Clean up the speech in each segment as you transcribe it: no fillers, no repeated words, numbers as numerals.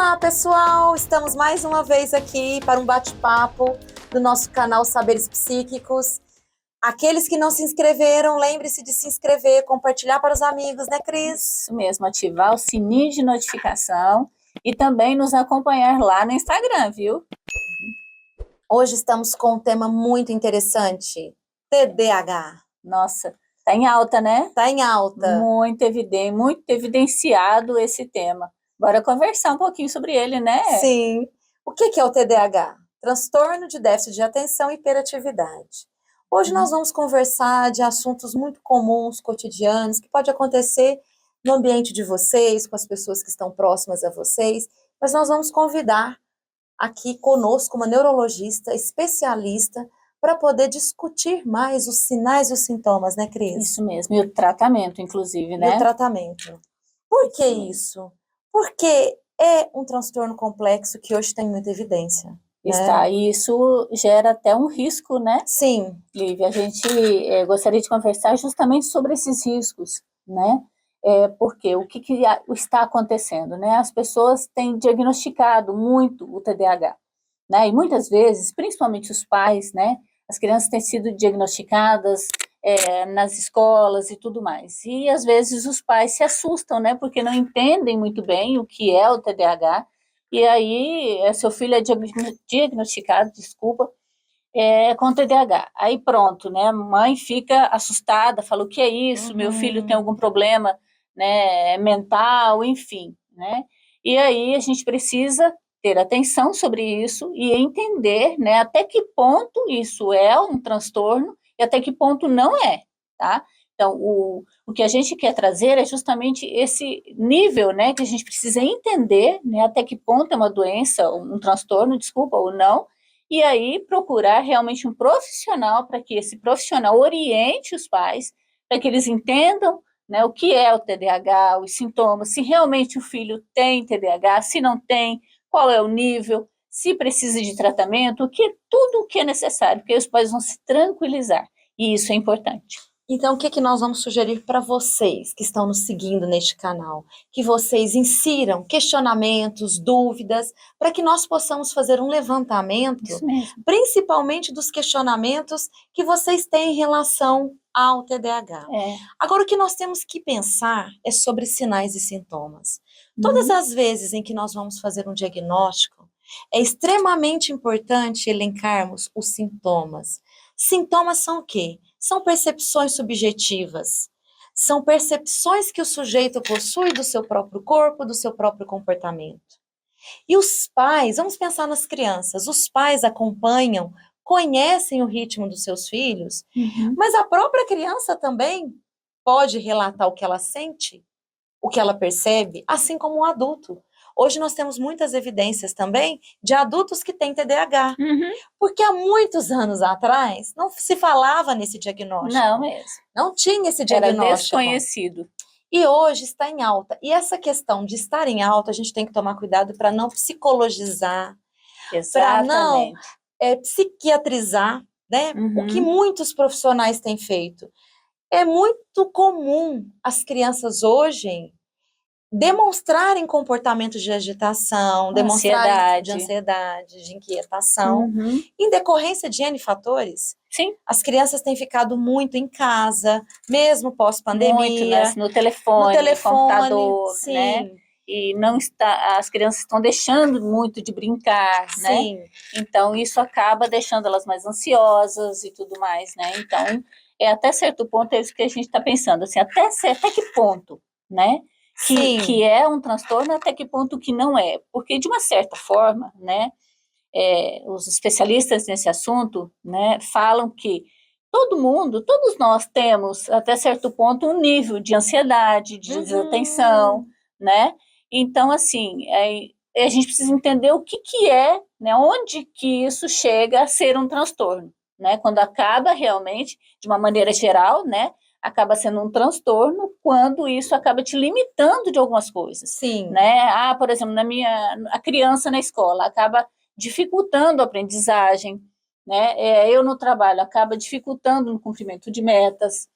Olá, pessoal! Estamos mais uma vez aqui para um bate-papo do nosso canal Saberes Psíquicos. Aqueles que não se inscreveram, lembre-se de se inscrever, compartilhar para os amigos, né, Cris? Isso mesmo, ativar o sininho de notificação e também nos acompanhar lá no Instagram, viu? Hoje estamos com um tema muito interessante, TDAH. Nossa, tá em alta, né? Está em alta. Muito evidenciado esse tema. Bora conversar um pouquinho sobre ele, né? Sim. O que é o TDAH? Transtorno de déficit de atenção e hiperatividade. Hoje nós vamos conversar de assuntos muito comuns, cotidianos, que pode acontecer no ambiente de vocês, com as pessoas que estão próximas a vocês, mas nós vamos convidar aqui conosco uma neurologista especialista para poder discutir mais os sinais e os sintomas, né, Cris? Isso mesmo, e o tratamento, inclusive, E né? o tratamento. Por que isso? Porque é um transtorno complexo que hoje tem muita evidência. Está, e isso gera até um risco, né? Sim. Lívia, a gente gostaria de conversar justamente sobre esses riscos, né? Porque o que está acontecendo, né? As pessoas têm diagnosticado muito o TDAH, né? E muitas vezes, principalmente os pais, né? As crianças têm sido diagnosticadas nas escolas e tudo mais. E às vezes os pais se assustam, né? Porque não entendem muito bem o que é o TDAH. E aí, seu filho é diagnosticado, desculpa, com TDAH. Aí pronto, né? A mãe fica assustada, fala, o que é isso? Meu filho tem algum problema, né, mental, enfim, né? E aí a gente precisa ter atenção sobre isso e entender, né, até que ponto isso é um transtorno e até que ponto não é, tá? Então, o que a gente quer trazer é justamente esse nível, né, que a gente precisa entender, né, até que ponto é uma doença, um transtorno, desculpa, ou não, e aí procurar realmente um profissional para que esse profissional oriente os pais, para que eles entendam, né, o que é o TDAH, os sintomas, se realmente o filho tem TDAH, se não tem, qual é o nível, se precisa de tratamento, tudo o que é necessário, porque os pais vão se tranquilizar, e isso é importante. Então, o que nós vamos sugerir para vocês que estão nos seguindo neste canal? Que vocês insiram questionamentos, dúvidas, para que nós possamos fazer um levantamento, principalmente dos questionamentos que vocês têm em relação ao TDAH. Agora, o que nós temos que pensar é sobre sinais e sintomas. Todas as vezes em que nós vamos fazer um diagnóstico, é extremamente importante elencarmos os sintomas. Sintomas são o quê? São percepções subjetivas. São percepções que o sujeito possui do seu próprio corpo, do seu próprio comportamento. E os pais, vamos pensar nas crianças, os pais acompanham, conhecem o ritmo dos seus filhos, mas a própria criança também pode relatar o que ela sente, o que ela percebe, assim como o adulto. Hoje nós temos muitas evidências também de adultos que têm TDAH. Porque há muitos anos atrás não se falava nesse diagnóstico. Não mesmo. Não tinha esse diagnóstico. Era desconhecido. E hoje está em alta. E essa questão de estar em alta, a gente tem que tomar cuidado para não psicologizar, para não psiquiatrizar, né? O que muitos profissionais têm feito. É muito comum as crianças hoje demonstrarem comportamentos de agitação, demonstrarem de ansiedade, de inquietação, em decorrência de N fatores. Sim. As crianças têm ficado muito em casa, mesmo pós-pandemia. Muito, no telefone, computador, sim. né? E as crianças estão deixando muito de brincar, sim. né? Então, isso acaba deixando elas mais ansiosas e tudo mais, né? Então, até certo ponto, é isso que a gente está pensando, assim, até que ponto, né? Que é um transtorno, até que ponto que não é. Porque, de uma certa forma, né, os especialistas nesse assunto, né, falam que todos nós temos, até certo ponto, um nível de ansiedade, de desatenção, né? Então, assim, a gente precisa entender o que é, né, onde que isso chega a ser um transtorno, né? Quando acaba realmente, de uma maneira geral, né, acaba sendo um transtorno quando isso acaba te limitando de algumas coisas. Sim. Né? Por exemplo, a criança na escola acaba dificultando a aprendizagem, né? Eu no trabalho acaba dificultando no cumprimento de metas,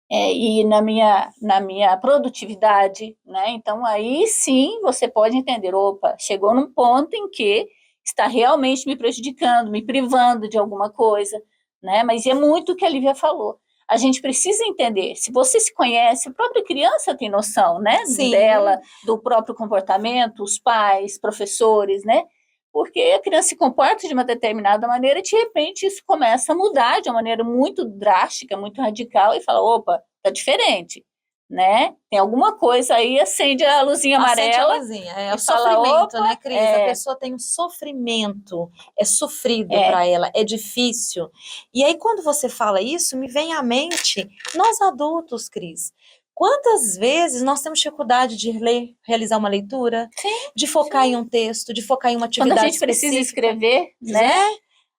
e na minha produtividade, né? Então, aí sim você pode entender, opa, chegou num ponto em que está realmente me prejudicando, me privando de alguma coisa, né? Mas é muito o que a Lívia falou. A gente precisa entender, se você se conhece, a própria criança tem noção, né? Sim. Dela, do próprio comportamento, os pais, professores, né? Porque a criança se comporta de uma determinada maneira e, de repente, isso começa a mudar de uma maneira muito drástica, muito radical, e fala, opa, tá diferente, né? Tem alguma coisa aí, acende a luzinha amarela. Acende a luzinha, é o sofrimento, né, Cris? A pessoa tem um sofrimento, é sofrido para ela, é difícil. E aí, quando você fala isso, me vem à mente, nós adultos, Cris, quantas vezes nós temos dificuldade de ler, realizar uma leitura, de focar em um texto, de focar em uma atividade quando a gente precisa escrever, né?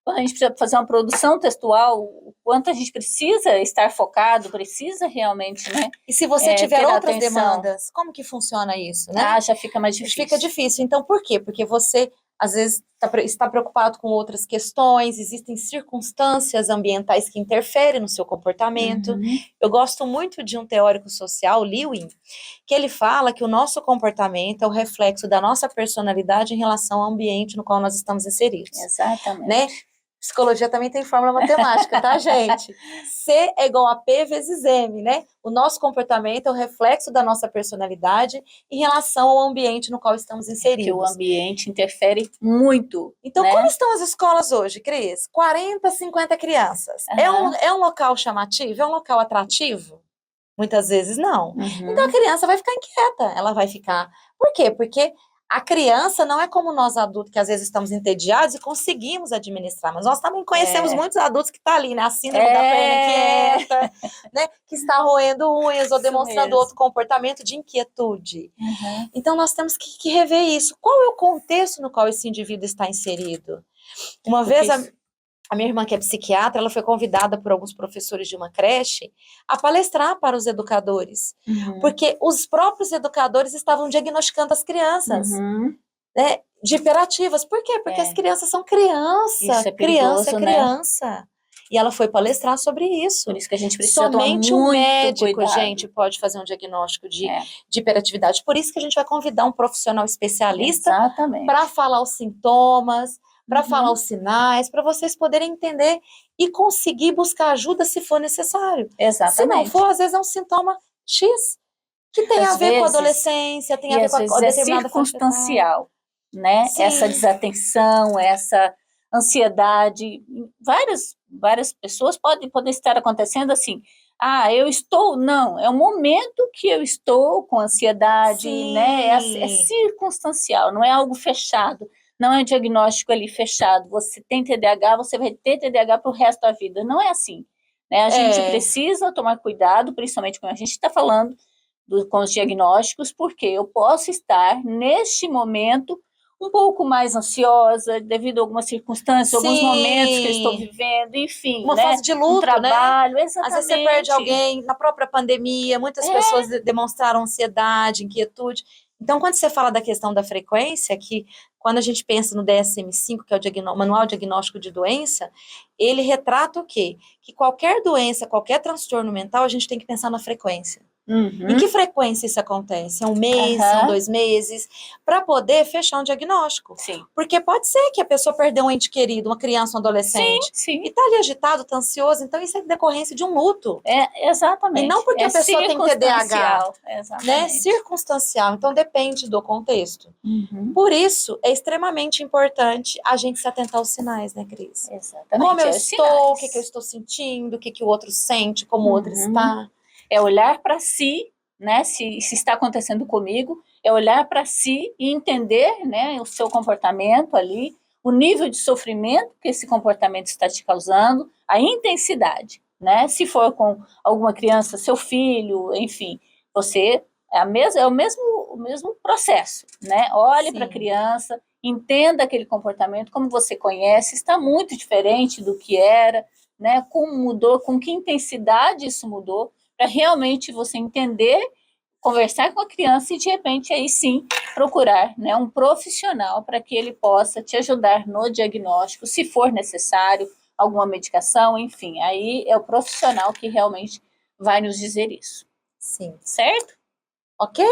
Quando a gente precisa fazer uma produção textual, o quanto a gente precisa estar focado, precisa realmente, né? E se você tiver outras demandas, como que funciona isso, né? Já fica mais difícil. Fica difícil. Então, por quê? Porque você, às vezes, está preocupado com outras questões, existem circunstâncias ambientais que interferem no seu comportamento. Eu gosto muito de um teórico social, Lewin, que ele fala que o nosso comportamento é o reflexo da nossa personalidade em relação ao ambiente no qual nós estamos inseridos. Exatamente. Né? Psicologia também tem fórmula matemática, tá, gente? C é igual a P vezes M, né? O nosso comportamento é o reflexo da nossa personalidade em relação ao ambiente no qual estamos inseridos. Que o ambiente interfere muito. Então, né? Como estão as escolas hoje, Cris? 40, 50 crianças. É um local chamativo? É um local atrativo? Muitas vezes não. Então, a criança vai ficar inquieta. Ela vai ficar... Por quê? Porque a criança não é como nós adultos, que às vezes estamos entediados e conseguimos administrar, mas nós também conhecemos muitos adultos que estão ali, né? A síndrome da perna inquieta, né? Que está roendo unhas ou demonstrando outro comportamento de inquietude. Então, nós temos que rever isso. Qual é o contexto no qual esse indivíduo está inserido? Uma vez... A minha irmã, que é psiquiatra, ela foi convidada por alguns professores de uma creche a palestrar para os educadores, porque os próprios educadores estavam diagnosticando as crianças, né, de hiperativas. Por quê? Porque as crianças são criança, isso é perigoso, criança. Né? E ela foi palestrar sobre isso. Por isso que a gente precisa somente tomar um muito médico, cuidado. gente, pode fazer um diagnóstico de hiperatividade. Por isso que a gente vai convidar um profissional especialista para falar os sintomas, para falar os sinais, para vocês poderem entender e conseguir buscar ajuda se for necessário. Exatamente. Se não for, às vezes é um sintoma X, que tem a ver com a adolescência, tem a ver com a determinada circunstancial, né? Sim. Essa desatenção, essa ansiedade, várias pessoas podem estar acontecendo assim, eu estou, não, é um momento que eu estou com ansiedade, Sim. né? É circunstancial, não é algo fechado. Não é um diagnóstico ali fechado, você tem TDAH, você vai ter TDAH para o resto da vida. Não é assim. Né? A gente precisa tomar cuidado, principalmente quando a gente está falando com os diagnósticos, porque eu posso estar, neste momento, um pouco mais ansiosa, devido a algumas circunstâncias, alguns momentos que eu estou vivendo, enfim. Uma fase de luto, trabalho, né? Exatamente. Às vezes você perde alguém, na própria pandemia, muitas pessoas demonstraram ansiedade, inquietude. Então, quando você fala da questão da frequência, que quando a gente pensa no DSM-5, que é o Manual Diagnóstico de Doença, ele retrata o quê? Que qualquer doença, qualquer transtorno mental, a gente tem que pensar na frequência. Em que frequência isso acontece? É um mês, são 2 meses? Para poder fechar um diagnóstico. Sim. Porque pode ser que a pessoa perdeu um ente querido, uma criança, um adolescente. Sim. E está ali agitado, está ansioso, então isso é decorrência de um luto. Exatamente. E não porque a pessoa tem TDAH. Exatamente. Né? Circunstancial. Então depende do contexto. Por isso, é extremamente importante a gente se atentar aos sinais, né, Cris? Exatamente. Como eu estou, o que eu estou sentindo, o que o outro sente, como o outro está. É olhar para si, né? Se está acontecendo comigo, é olhar para si e entender, né, o seu comportamento ali, o nível de sofrimento que esse comportamento está te causando, a intensidade, né? Se for com alguma criança, seu filho, enfim, você é o mesmo processo, né? Olhe para a criança, entenda aquele comportamento, como você conhece, está muito diferente do que era, né? Como mudou, com que intensidade isso mudou, para realmente você entender, conversar com a criança e, de repente, aí sim, procurar, né, um profissional para que ele possa te ajudar no diagnóstico, se for necessário, alguma medicação, enfim. Aí é o profissional que realmente vai nos dizer isso. Sim. Certo? Ok?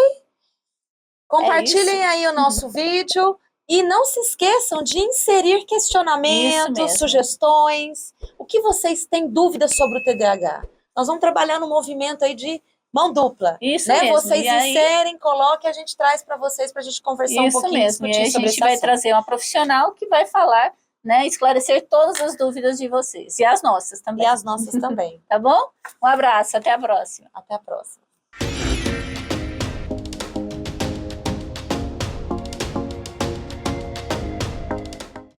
Compartilhem aí o nosso vídeo e não se esqueçam de inserir questionamentos, sugestões, o que vocês têm dúvidas sobre o TDAH. Nós vamos trabalhar no movimento aí de mão dupla. Isso né? mesmo. Vocês inserem, coloquem, a gente traz para vocês, para a gente conversar um pouquinho, discutir sobre isso. A gente vai trazer uma profissional que vai falar, né, esclarecer todas as dúvidas de vocês. E as nossas também. E as nossas também. Tá bom? Um abraço, até a próxima. Até a próxima.